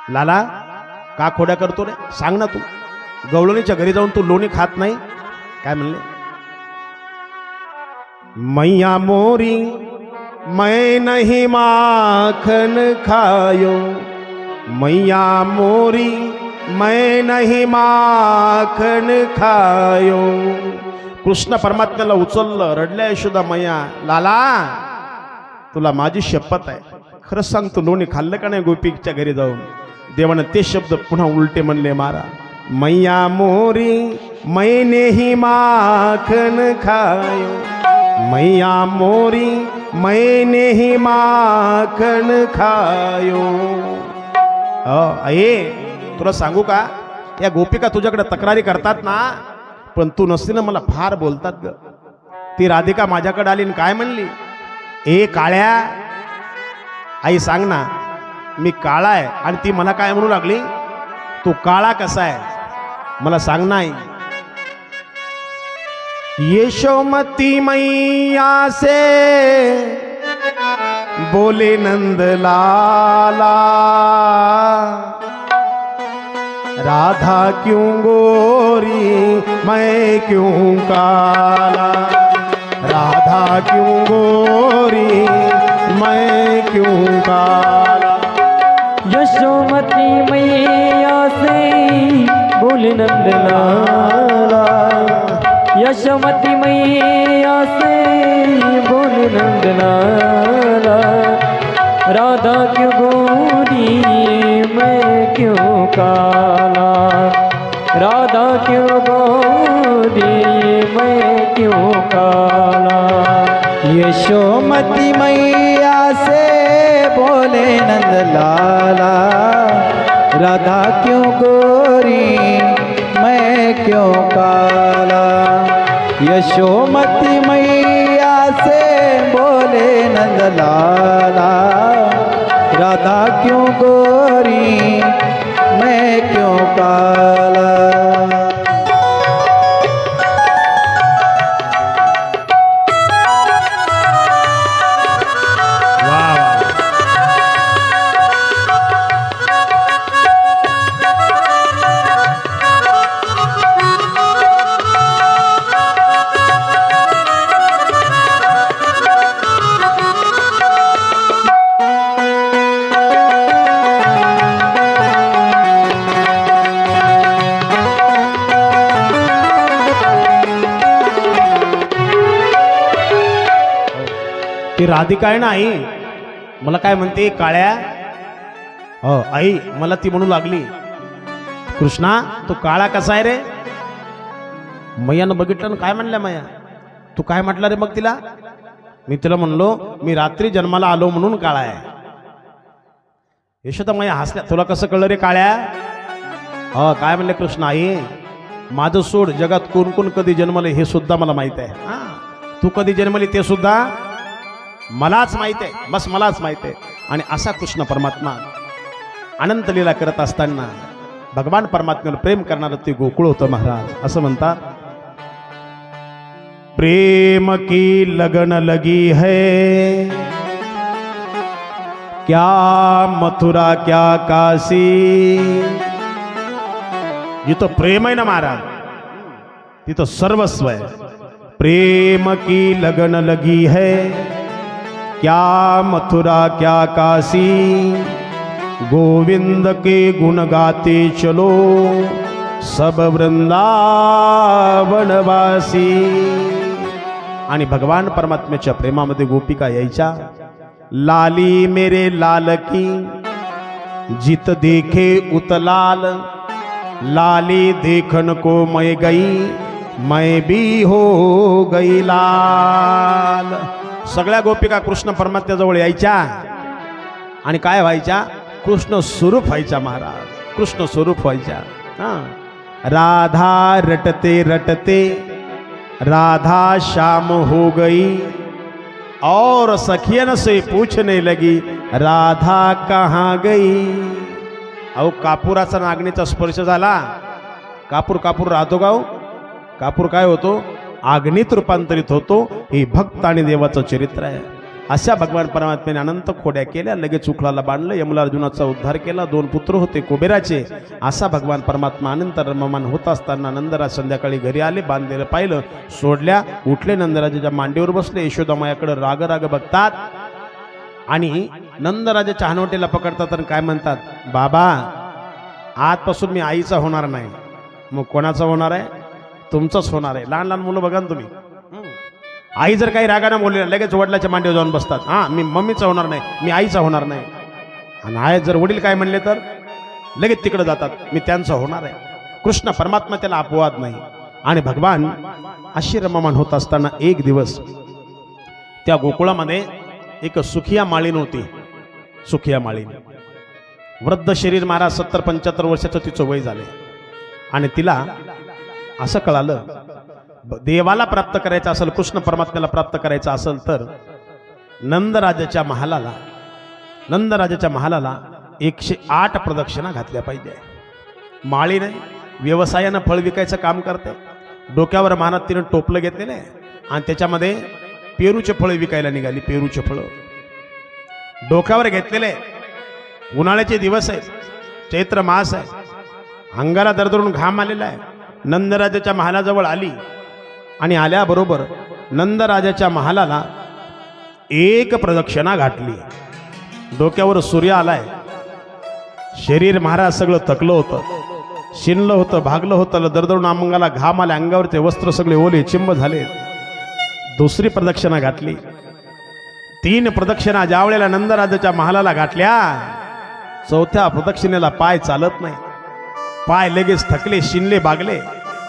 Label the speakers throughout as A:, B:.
A: लाला का खोड्या करतो रे? सांग ना तू. गवळणीच्या घरी जाऊन तू लोणी खात नाही? काय म्हणले? मैया मोरी मैं नहीं माखन खायो, मैया मोरी मैं नहीं माखन खायो. कृष्ण परमात्म्याला उचललं, रडल्या यशोदा मैया. लाला तुला माझी शपथ आहे, खरं सांग तू लोणी खाल्लं का नाही गोपीच्या घरी जाऊन? देवानं ते शब्द पुन्हा उलटे म्हणले मारा. मैया मोरी मैंने ही माखन खायो, मैया मोरी मैंने ही माखन खायो. अये तुला सांगू का, या गोपिका तुझ्याकडे तक्रारी करतात ना, पण तू नसती ना मला फार बोलतात ग. ती राधिका माझ्याकडे आली आणि काय म्हणली? ए काळ्या, आई सांग ना, मी काळा आहे आणि ती मला काय म्हणू लागली? तू काळा कसा आहे मला सांग ना आई. यशोमती मैया से बोले नंद लाला, राधा क्यों गोरी मैं क्यों काला, राधा क्यों गोरी मैं क्यों काला.
B: यशोमती मैया से बोले नंद लाला, यशोमती मैया से बोले नंद लाला, राधा क्यों गोरी मैं क्यों काला, राधा क्यों गोरी मैं क्यों काला.
C: यशोमती मैया से बोले नंद लाला, राधा क्यों गोरी मैं क्यों काला. यशोमती मैया से बोले नंद लाला, राधा क्यों गोरी मैं क्यों काला.
A: ती राधिका आहे ना आई, मला काय म्हणते? काळ्या. आई मला ती म्हणू लागली, कृष्णा तू काळा कसा आहे रे? मैयानं बघितलं ना, काय म्हणल्या मैया? तू काय म्हटलं रे मग तिला? मी तिला म्हणलो मी रात्री जन्माला आलो म्हणून काळा आहे. यशोदा मैया हसल्या. तुला कसं कळलं रे काळ्या? काय म्हणले कृष्ण? आई माझं सोड, जगात कोण कोण कधी जन्मले हे सुद्धा मला माहित आहे. तू कधी जन्मली ते सुद्धा मलाच माहित आहे, बस मलाच माहित आहे. आणि असा कृष्ण परमात्मा अनंत लीला करत असताना भगवान परमात्म्यावर प्रेम करणारं ते गोकुळ होतं महाराज. असं म्हणतात, प्रेम की लगन लगी है, क्या मथुरा क्या काशी. जिथं प्रेम आहे ना महाराज, तिथं सर्वस्व आहे. प्रेम की लगन लगी है, क्या मथुरा क्या काशी, गोविंद के गुण गाते चलो सब वृंदावनवासी. आणि भगवान परमात्म्याच्या प्रेमामध्ये गोपिका यायच्या. लाली मेरे लाल की जित देखे उतलाल, लाली देखन को मैं गई मैं भी हो गई लाल. सगळ्या गोपिका कृष्ण परमात्म्याजवळ यायच्या आणि काय व्हायच्या? कृष्ण स्वरूप व्हायच्या महाराज, कृष्ण स्वरूप व्हायच्या. राधा रटते रटते राधा शाम हो गई, और सखियन से पूछने लगी राधा कहाँ गई. अहो कापुराचा नागणीचा स्पर्श झाला, कापूर कापूर राहतो गाव, कापूर काय होतो? आग्नीत रूपांतरित होतो. हे भक्त आणि देवाचं चरित्र आहे. अशा भगवान परमात्म्याने अनंत खोड्या केल्या, लगेच उखळाला बांधलं, यमला अर्जुनाचा उद्धार केला, 2 पुत्र होते कुबेराचे. असा भगवान परमात्मा अनंत रममान होत असताना नंदराज संध्याकाळी घरी आले, बांधलेलं पाहिलं, सोडल्या, उठले, नंदराजाच्या मांडीवर बसले, यशोदामायाकडे राग राग बघतात आणि नंदराजाच्या हनवटीला पकडतात आणि काय म्हणतात, बाबा आजपासून मी आईचा होणार नाही. मग कोणाचा होणार आहे? तुमचंच होणार आहे. लहान लहान मुलं बघा ना तुम्ही, आई जर काही रागानं बोलले लगेच वडिलाच्या मांडीवर जाऊन बसतात. हां, मी मम्मीचा होणार नाही, मी आईचा होणार नाही. आणि आहे जर वडील काय म्हणले तर लगेच तिकडे जातात, मी त्यांचा होणार आहे. कृष्ण परमात्मा त्याला अपवाद नाही. आणि भगवान अशी रममान होत असताना एक दिवस त्या गोकुळामध्ये एक सुखिया माळीन होती. सुखिया माळीन वृद्ध शरीर, महाराज 70-75 वर्षाचं तिचं वय झाले. आणि तिला असं कळालं, देवाला प्राप्त करायचं असेल, कृष्ण परमात्म्याला प्राप्त करायचं असेल तर नंदराजाच्या महालाला 108 प्रदक्षिणा घातल्या पाहिजे. माळीने व्यवसायानं फळ विकायचं काम करते. डोक्यावर मानात तिनं टोपलं घेतलेलं आहे आणि त्याच्यामध्ये पेरूचे फळ विकायला निघाली. पेरूचे फळ डोक्यावर घेतलेले. उन्हाळ्याचे दिवस आहेत, चैत्र मास आहे, अंगाला दरदरून घाम आलेला आहे. नंदराजाच्या महालाजवळ आली आणि आल्याबरोबर नंदराजाच्या महालाला 1 प्रदक्षिणा घातली. डोक्यावर सूर्य आलाय, शरीर महाराज सगळं थकलं होतं, शिनलं होतं, भागलं होतं, दरदरून अंगाला घाम आले, अंगावरचे वस्त्र सगळे ओले चिंब झाले. 2री प्रदक्षिणा घातली. 3 प्रदक्षिणा ज्या वेळेला नंदराजाच्या महालाला घातल्या, 4थ्या प्रदक्षिणेला पाय चालत नाही. पाय लगेच थकले, शिनले, भागले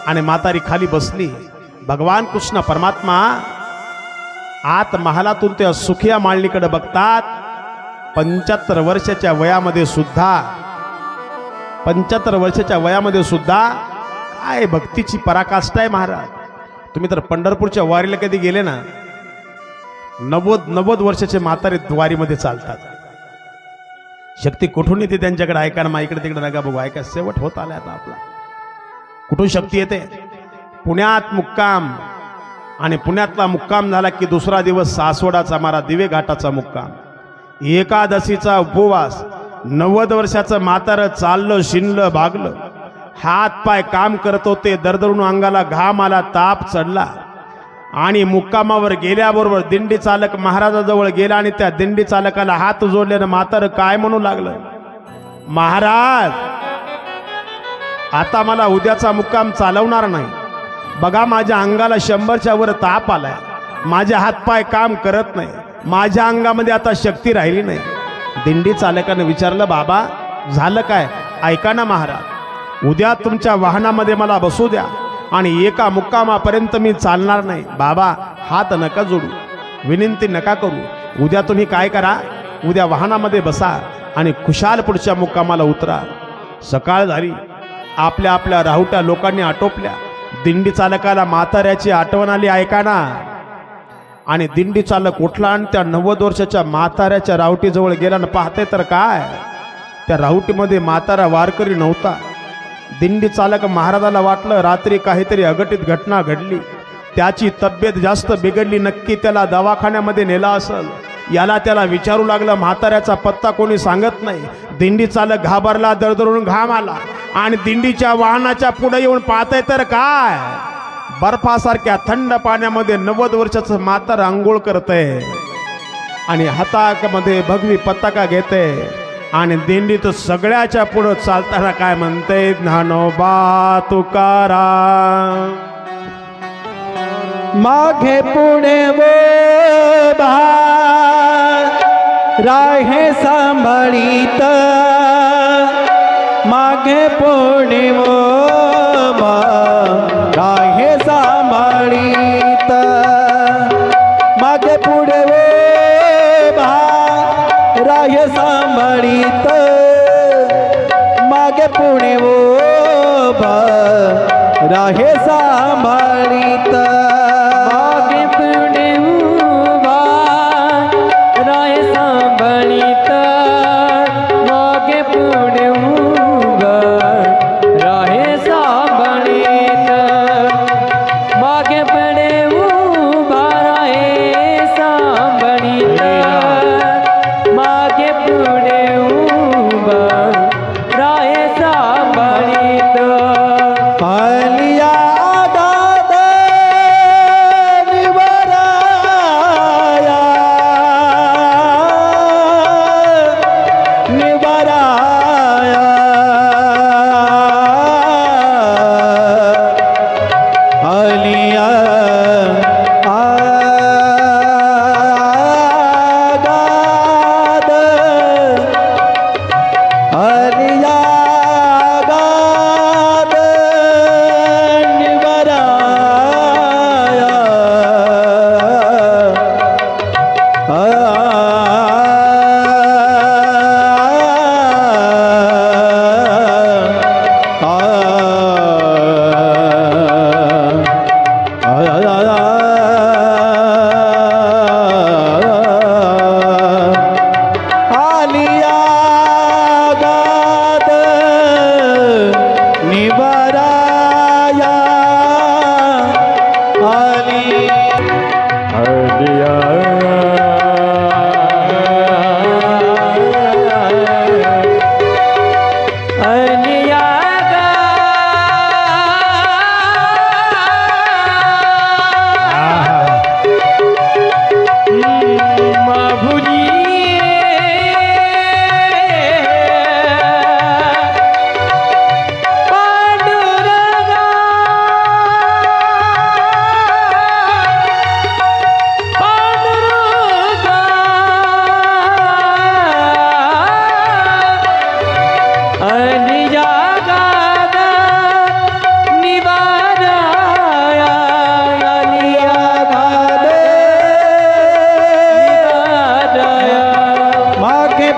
A: आणि म्हातारी खाली बसली. भगवान कृष्ण परमात्मा आत महालातून त्या सुखिया माळणीकडे बघतात. 75 वर्षाच्या वयामध्ये सुद्धा 75 वर्षाच्या वयामध्ये सुद्धा काय भक्तीची पराकाष्ठा आहे महाराज. तुम्ही तर पंढरपूरच्या वारीला कधी गेले ना, 90 वर्षाचे म्हातारे वारीमध्ये चालतात. शक्ती कुठून येते त्यांच्याकडे? ऐका ना, इकडे तिकडे नका बघू, ऐका, शेवट होत आला आता आपला. कुठून शक्ती येते? पुण्यात मुक्काम, आणि पुण्यातला मुक्काम झाला की दुसरा दिवस सासवडाचा मारा, दिवे घाटाचा मुक्काम, एकादशीचा उपवास. 90 वर्षाचं म्हातारं चाललं, शिनलं, भागलं, हात पाय काम करत होते, दरदरून अंगाला घाम आला, ताप चढला. आणि मुक्कामावर गेल्याबरोबर दिंडी चालक महाराजाजवळ गेला आणि त्या दिंडी चालकाला हात जोडल्यानं म्हातारं काय म्हणू लागलं, महाराज आता मला उद्याचा मुक्काम चालवणार नाही. बघा माझ्या अंगाला 100च्या वर ताप आलाय, माझे हातपाय काम करत नाही, माझ्या अंगामध्ये आता शक्ती राहिली नाही. दिंडी चालकानं विचारलं, बाबा झालं काय? ऐका ना महाराज, उद्या तुमच्या वाहनामध्ये मला बसू द्या आणि एका मुक्कामापर्यंत मी चालणार नाही. बाबा हात नका जोडू, विनंती नका करू. उद्या तुम्ही काय करा, उद्या वाहनामध्ये बसा आणि खुशाल पुढच्या मुक्कामाला उतरा. सकाळ झाली, आपल्या आपल्या राहुट्या लोकांनी आटोपल्या. दिंडी चालकाला म्हाताऱ्याची आठवण आली, ऐका ना. आणि दिंडी चालक उठला आणि त्या 90 वर्षाच्या म्हाताऱ्याच्या राहुटीजवळ गेला आणि पाहते तर काय, त्या राहुटीमध्ये म्हातारा वारकरी नव्हता. दिंडी चालक महाराजाला वाटलं रात्री काहीतरी अघटित घटना घडली, त्याची तब्येत जास्त बिघडली, नक्की त्याला दवाखान्यामध्ये नेला असेल. याला त्याला विचारू लागलं, म्हाताऱ्याचा पत्ता कोणी सांगत नाही. दिंडी चालक घाबरला, दरदरून घाम आला आणि दिंडीच्या वाहनाच्या पुढे येऊन पाहतंय तर काय, बर्फासारख्या थंड पाण्यामध्ये 90 वर्षाचं म्हातारं आंघोळ करतंय आणि हातामध्ये भगवी पताका घेते आणि दिंडीत सगळ्याच्या पुढं चालताना काय म्हणते, ज्ञानोबा तुकाराम.
C: मागे पुढे वो राहे सांभाळीत, मागे पुढे वो राहे सांभाळीत, मागे पुढे वो राहे सांभाळीत, मागे पुढे वो राहे सांभाळीत.
B: मागे पुढे उभा राहे सांभाळीत, मागे पुढे उभा राहे सांभाळीत, मागे पुढे उभा राहे सांभाळीत.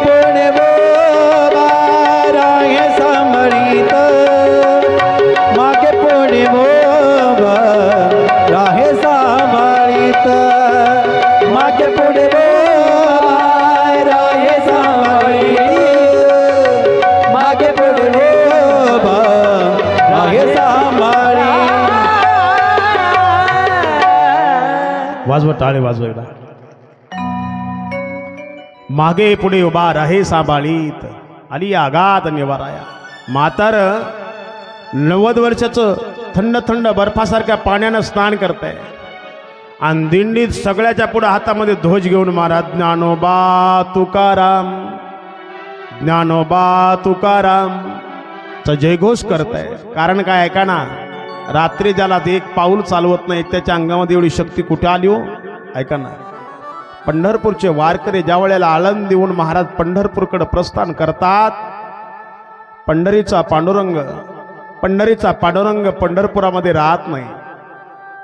C: पुढे उभा राहे सांभाळीत मागे पुढे उभा राहे सांभाळीत मागे पुढे उभा राहे सांभाळीत मागे पुढे उभा राहे सांभाळीत.
A: वाजवा टाळे वाजवा एकदा. मागे पुढे उभा राहे सांभाळीत आली आगात निवाराया. म्हातार 90 वर्षाचं थंड थंड बर्फासारख्या पाण्यानं स्नान करतंय आणि दिंडीत सगळ्याच्या पुढे हातामध्ये ध्वज घेऊन महाराज ज्ञानोबा तुकाराम ज्ञानोबा तुकाराम चा जयघोष करताय. कारण काय ऐका ना, रात्री ज्याला ते एक पाऊल चालवत नाही त्याच्या अंगामध्ये एवढी शक्ती कुठे आली हो. ऐका ना, पंढरपूरचे वारकरी ज्या वेळेला आळंद देऊन महाराज पंढरपूरकडे प्रस्थान करतात, पंढरीचा पांडुरंग पंढरपुरामध्ये राहत नाही.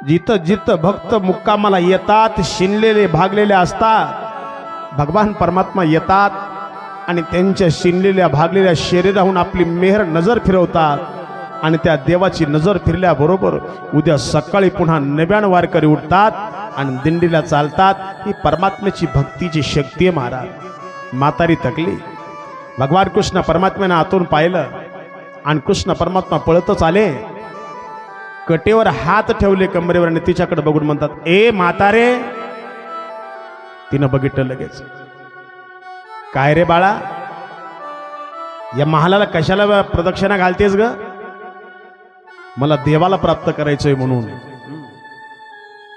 A: जिथं जिथं भक्त मुक्कामाला येतात शिनलेले भागलेले असतात भगवान परमात्मा येतात आणि त्यांच्या शिनलेल्या भागलेल्या शरीराहून आपली मेहर नजर फिरवतात आणि त्या देवाची नजर फिरल्याबरोबर उद्या सकाळी पुन्हा नव्यानं वारकरी उठतात आणि दिंडीला चालतात. ही परमात्म्याची भक्तीची शक्ती आहे महाराज. म्हातारी थकली. भगवान कृष्ण परमात्म्यानं आतून पाहिलं आणि कृष्ण परमात्मा पळतच आले. कटेवर हात ठेवले कंबरेवर आणि तिच्याकडे बघून म्हणतात, ए म्हातारे. तिनं बघितलं लगेच. काय रे बाळा, या महालाला कशाला प्रदक्षिणा घालतेस ग? मला देवाला प्राप्त करायचंय म्हणून.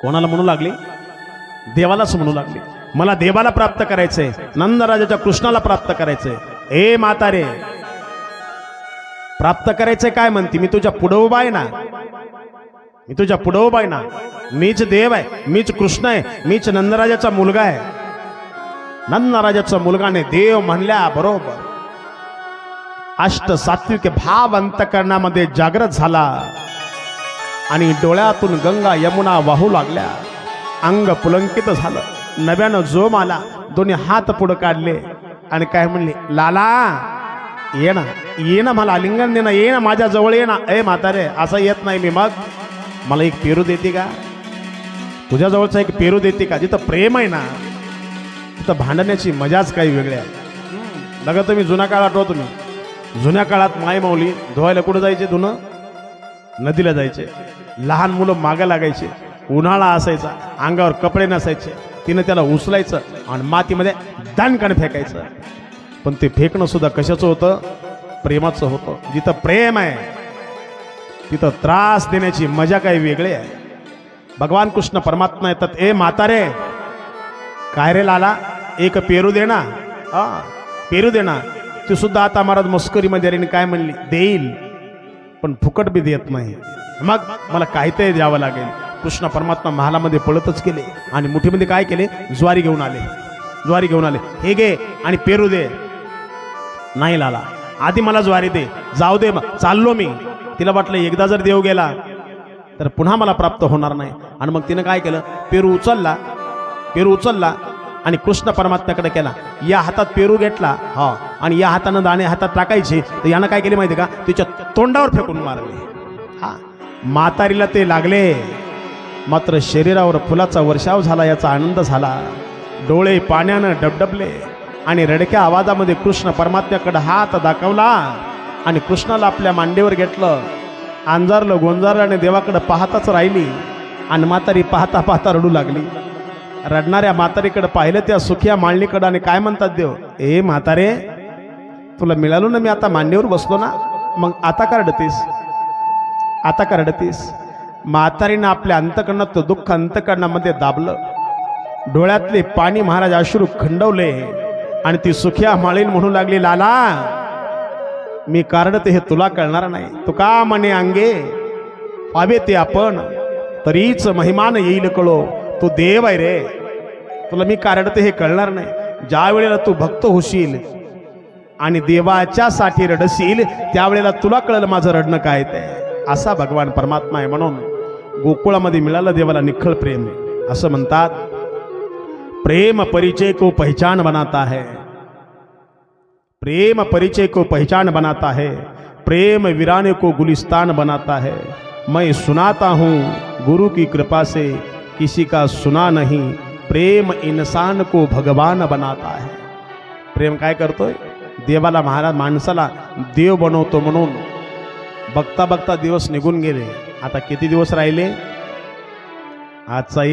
A: कोणाला म्हणू लागली? देवालाच म्हणू लागली. मला देवाला प्राप्त करायचंय, नंदराजाच्या कृष्णाला प्राप्त करायचंय. ए म्हातारे, प्राप्त करायचंय काय म्हणते? मी तुझ्या पुढं उभा आहे ना, मी तुझ्या पुढं उभा आहे ना. मीच देव आहे, मीच कृष्ण आहे, मीच नंदराजाचा मुलगा आहे. नंदराजाचा मुलगाने देव म्हणल्या बरोबर अष्ट सात्विक भाव अंतकरणामध्ये जागृत झाला आणि डोळ्यातून गंगा यमुना वाहू लागल्या. अंग पुलंकित झालं. नव्यानं जोम आला. दोन्ही हात पुढे काढले आणि काय म्हणले, लाला ये ना, ये ना, मला आलिंगन दे ना, ये ना, माझ्या जवळ ये ना. ए म्हातारे, असं येत नाही मी. मग मला एक पेरू देते का? तुझ्या जवळचा एक पेरू देते का? जिथं प्रेम आहे ना तिथं भांडण्याची मजाच काही वेगळी आहे. बघा तुम्ही जुना काळ आठवतो मी. जुन्या काळात माय माऊली धुवायला कुठं जायचे? धुणं नदीला जायचे. लहान मुलं मागं लागायचे. उन्हाळा असायचा, अंगावर कपडे नसायचे. तिनं त्याला उचलायचं आणि मातीमध्ये दाणकान फेकायचं. पण ते फेकणं सुद्धा कशाचं होतं? प्रेमाचं होतं. जिथं प्रेम आहे तिथं त्रास देण्याची मजा काही वेगळी आहे. भगवान कृष्ण परमात्मा येतात. ए म्हातारे, काय रे लाला, एक पेरू दे ना. पेरू दे ना. ती सुद्धा आता महाराज मस्करीमध्ये आली. काय म्हणली? देईल, पण फुकट बी देत नाही. मग मला काहीतरी द्यावं लागेल. कृष्ण परमात्मा महालामध्ये पळतच गेले आणि मुठीमध्ये काय केले? ज्वारी घेऊन आले. ज्वारी घेऊन आले. हे घे आणि पेरू दे. नाही लाला, आधी मला ज्वारी दे. जाऊ दे, चाललो मी. तिला वाटलं एकदा जर देव गेला तर पुन्हा मला प्राप्त होणार नाही. आणि मग तिनं काय केलं? पेरू उचलला. पेरू उचलला आणि कृष्ण परमात्म्याकडे केला. या हातात पेरू घेतला, हा, आणि या हातानं दाणे हातात टाकायचे. तर यानं काय केले माहिती का? तिच्या तोंडावर फेकून मारले. हा, म्हातारीला ते लागले, मात्र शरीरावर फुलाचा वर्षाव झाला. याचा आनंद झाला. डोळे पाण्यानं डबडबले आणि रडक्या आवाजामध्ये कृष्ण परमात्म्याकडे हात दाखवला आणि कृष्णाला आपल्या मांडीवर घेतलं. अंजारलं गोंजारलं आणि देवाकडे पाहताच राहिली. आणि म्हातारी पाहता पाहता रडू लागली. रडणाऱ्या म्हातारीकडे पाहिलं त्या सुखिया मांडणीकडे आणि काय म्हणतात देव? ए म्हातारे, तुला मिळालो ना मी, आता मांडीवर बसलो ना, मग आता का रडतेस? आता का रडतेस? म्हातारीनं आपल्या अंतकरणात दुःख अंतकरणामध्ये दाबलं. डोळ्यातले पाणी महाराज अश्रू खंडवले आणि ती सुखिया माळीन म्हणू लागली, लाला मी कारडते हे तुला कळणार नाही. तुका म्हणे अंगे पावे ते आपण, तरीच महिमान येईल कळो. तू देव आहे रे, तुला मी कारडते हे कळणार नाही. ज्या वेळेला तू भक्त होशील आणि देवाच्या साठी रडशील त्यावेळेला तुला कळलं माझं रडणं काय ते. असा भगवान परमात्मा आहे. म्हणून गोकुळामध्ये मिळालं देवाला निखळ प्रेम. असं म्हणतात, प्रेम परिचय को पहचान बनाता है. प्रेम परिचय को पहचान बनाता है, प्रेम वीराने को गुलिस्तान बनाता है। मैं सुनाता हूँ गुरु की कृपा से, किसी का सुना नहीं, प्रेम इंसान को भगवान बनाता है। प्रेम काय करतोय? देवाला महाराज माणसाला देव बनवतो म्हणून बघता बघता दिवस निघून गेले. आता किती दिवस राहिले? आजचा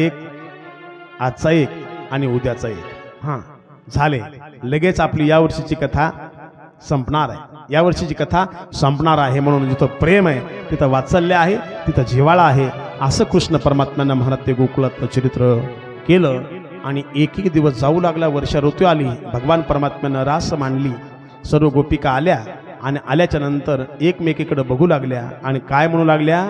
A: एक आणि उद्याचा एक. हां झाले. लगेच आपली यावर्षीची कथा संपणार आहे. यावर्षीची कथा संपणार आहे. म्हणून जिथं प्रेम आहे तिथं वात्सल्य आहे, तिथं जिव्हाळा आहे. असं कृष्ण परमात्म्यानं महाराज ते गोकुळातलं चरित्र केलं. आणि एक एक दिवस जाऊ लागला. वर्षा ऋतू आली. भगवान परमात्म्यानं रास मांडली. सर्व गोपिका आल्या आणि आल्याच्या नंतर एकमेकीकडे बघू लागल्या आणि काय म्हणू लागल्या?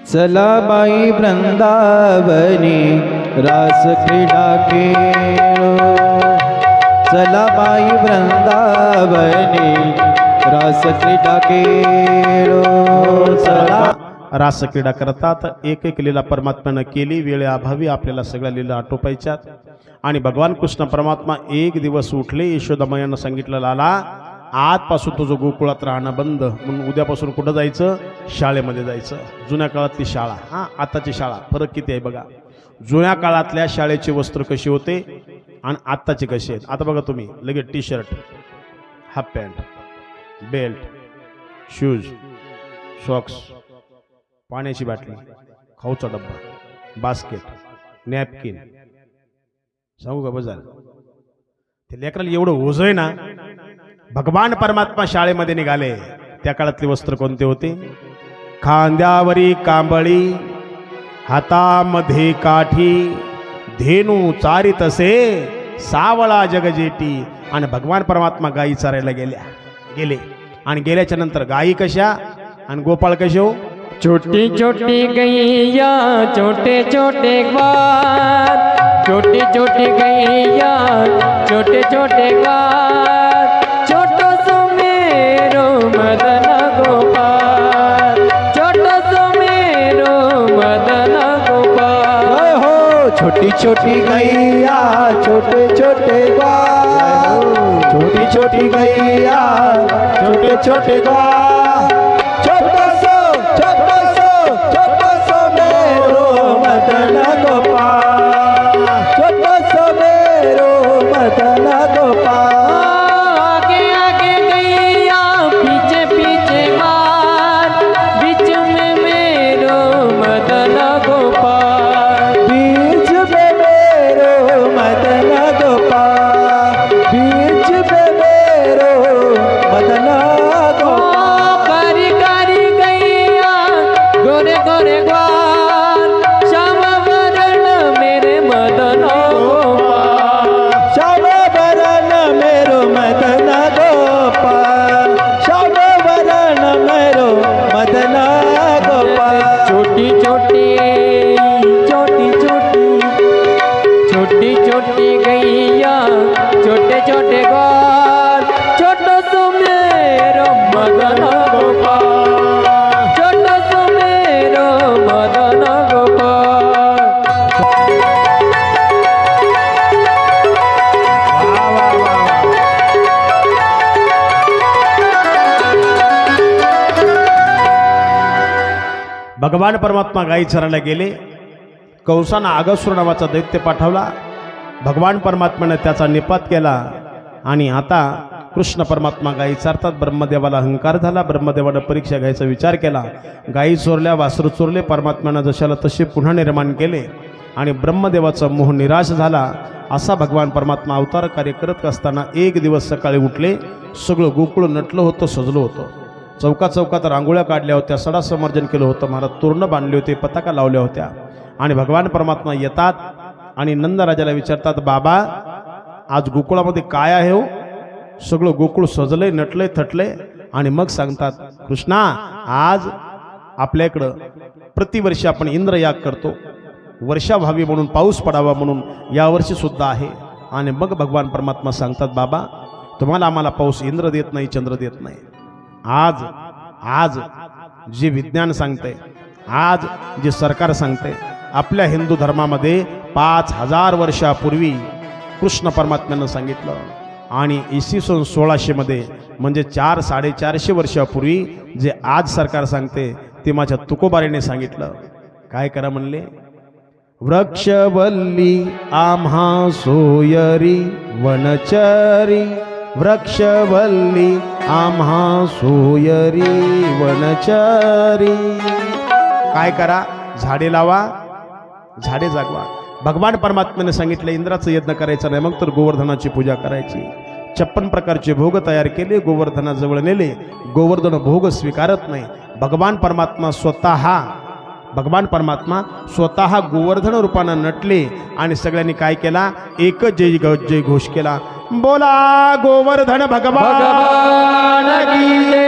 C: चला बाई वृंदावनी रास क्रीडा खेळो, चला बाई वृंदावनी रास क्रीडा खेळो. चला
A: रास क्रीडा करतात. एक एक लीला परमात्म्यानं केली. वेळेअभावी आपल्याला सगळ्या लीला आटोपायच्यात. आणि भगवान कृष्ण परमात्मा एक दिवस उठले. यशोदामायानं सांगितलं, लाला आजपासून तुझं गोकुळात राहणं बंद. म्हणून उद्यापासून कुठं जायचं? शाळेमध्ये जायचं. जुन्या काळातली शाळा, हां आताची शाळा फरक किती आहे बघा. जुन्या काळातल्या शाळेचे वस्त्र कसे होते आणि आत्ताचे कसे आहेत. आता बघा तुम्ही लगेच T shirt, half pant, belt, shoes, socks, पाण्याची बाटली, खाऊचा डब्बा, बास्केट, नॅपकिन. सांगू का बजार ते लेकराला एवढं ओझं आहे ना. भगवान परमात्मा शाळेमध्ये निघाले. त्या काळातले वस्त्र कोणते होते? खांद्यावरी कांबळी, हातामध्ये काठी, धेनू चारित असे, सावळा जगजेटी. आणि भगवान परमात्मा गायी चारायला गेले. आणि गेल्याच्या नंतर गायी कशा आणि गोपाळ कसे हो?
B: छोटी छोटी गैया छोटे छोटे ग्वार, छोटी छोटी गैया छोटे छोटे ग्वार, छोटो सो मेरो मदन गोपाल, छोटो सो मेरो मदन गोपाल.
C: हो छोटी छोटी गैया छोटे छोटे ग्वार, छोटी छोटी गैया छोटे छोटे ग्वार, छोटो सो मेरो मदन गोपाल, छोटो सो मेरो मदन गोपाल.
B: आगे आगे गैया पीछे पीछे ग्वार, बीच में मेरो मदन गोपाल,
C: बीच में मेरो मदन गोपाल, बीच में मेरो मदन गोपाल.
B: कारी कारी गैया गोरे गोरे ग्वार, श्याम वरण मेरे मदन गोपाल,
C: श्याम वरण मेरो मदन गोपाल, श्याम वरण मेरो मदन गोपाल.
B: छोटी छोटी छोटी छोटी छोटी छोटी गैया छोटे छोटे ग्वार, छोटो सो मेरो मदन गोपाल, छोटो सो मेरो मदन गोपाल.
A: भगवान परमात्मा गायी चरायला गेले. कंसानं अगस्त्र नावाचा दैत्य पाठवला. भगवान परमात्म्याने त्याचा निपात केला. आणि आता कृष्ण परमात्मा गायी चारतात. ब्रह्मदेवाला अहंकार झाला. ब्रह्मदेवानं परीक्षा घ्यायचा विचार केला. गायी चोरल्या, वासरू चोरले. परमात्म्यानं जशाला तसे पुन्हा निर्माण केले. आणि ब्रह्मदेवाचा मोह निराश झाला. असा भगवान परमात्मा अवतार कार्य करत असताना एक दिवस सकाळी उठले. सगळं गोकुळ नटलं होतं, सजलं होतं. चौका चौकात रांगोळ्या काढल्या होत्या, सडा समर्जन केलं होतं, महाराज तोरणं बांधले होते, पताका लावल्या होत्या. आणि भगवान परमात्मा येतात आणि नंदराजाला विचारतात, बाबा आज गोकुळामध्ये काय आहे हो? सगळं गोकुळ सजलंय, नटलंय, थटलंय. आणि मग सांगतात, कृष्णा आज आपल्याकडं प्रतिवर्षी आपण इंद्रयाग करतो, वर्षा व्हावी म्हणून, पाऊस पडावा म्हणून. यावर्षी सुद्धा आहे. आणि मग भगवान परमात्मा सांगतात, बाबा तुम्हाला आम्हाला पाऊस इंद्र देत नाही, चंद्र देत नाही. आज जे विज्ञान सांगते, आज जे सरकार सांगते, आपल्या हिंदू धर्मामध्ये 5000 वर्षापूर्वी कृष्ण परमात्म्यानं सांगितलं. आणि इसवी सन 1600 मध्ये म्हणजे 400-450 वर्षापूर्वी जे आज सरकार सांगते ते माझ्या तुकोबारीने सांगितलं. काय करा म्हणले? वृक्षवल्ली आम्हा सोयरी वनचरी, वृक्षवल्ली आम्हा सोयरी वनचरी. काय करा? झाडे लावा, झाडे जागवा. भगवान परमात्म्याने सांगितलं इंद्राचं यज्ञ करायचं नाही, मग तर गोवर्धनाची पूजा करायची. 56 प्रकारचे भोग तयार केले, गोवर्धनाजवळ नेले. गोवर्धन भोग स्वीकारत नाही. भगवान परमात्मा स्वतः गोवर्धन रूपानं नटले आणि सगळ्यांनी काय केला? एकच जय घोष केला. बोला गोवर्धन भगवान
B: भगवान की जय.